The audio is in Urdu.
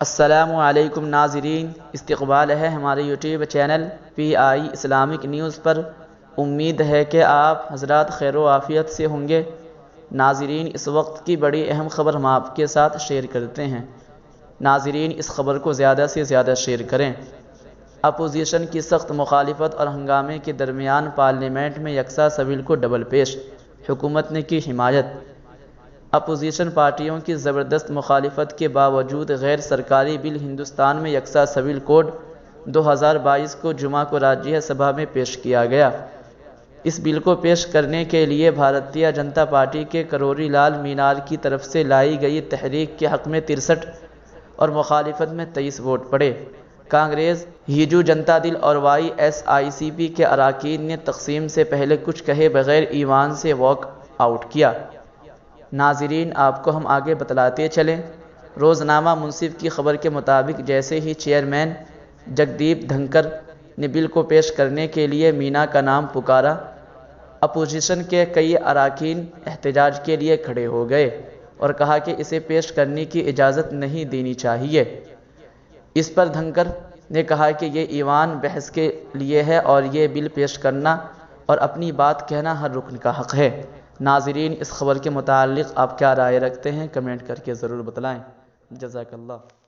السلام علیکم ناظرین، استقبال ہے ہمارے YouTube channel PI Islamic news پر۔ امید ہے کہ آپ حضرات خیر و عافیت سے ہوں گے۔ ناظرین، اس وقت کی بڑی اہم خبر ہم آپ کے ساتھ شیئر کرتے ہیں۔ ناظرین، اس خبر کو زیادہ سے زیادہ شیئر کریں۔ اپوزیشن کی سخت مخالفت اور ہنگامے کے درمیان پارلیمنٹ میں یکساں سول کو ڈبل پیش، حکومت نے کی حمایت۔ اپوزیشن پارٹیوں کی زبردست مخالفت کے باوجود غیر سرکاری بل ہندوستان میں یکساں سول کوڈ 2022 کو جمعہ کو راجیہ سبھا میں پیش کیا گیا۔ اس بل کو پیش کرنے کے لیے بھارتیہ جنتا پارٹی کے کروری لال مینار کی طرف سے لائی گئی تحریک کے حق میں 63 اور مخالفت میں 23 ووٹ پڑے۔ کانگریس، ہیجو جنتا دل اور YSICP کے اراکین نے تقسیم سے پہلے کچھ کہے بغیر ایوان سے واک آؤٹ کیا۔ ناظرین، آپ کو ہم آگے بتلاتے چلیں۔ روزنامہ منصف کی خبر کے مطابق جیسے ہی چیئرمین جگدیپ دھنکر نے بل کو پیش کرنے کے لیے مینا کا نام پکارا، اپوزیشن کے کئی اراکین احتجاج کے لیے کھڑے ہو گئے اور کہا کہ اسے پیش کرنے کی اجازت نہیں دینی چاہیے۔ اس پر دھنکر نے کہا کہ یہ ایوان بحث کے لیے ہے اور یہ بل پیش کرنا اور اپنی بات کہنا ہر رکن کا حق ہے۔ ناظرین، اس خبر کے متعلق آپ کیا رائے رکھتے ہیں؟ کمنٹ کر کے ضرور بتلائیں۔ جزاک اللہ۔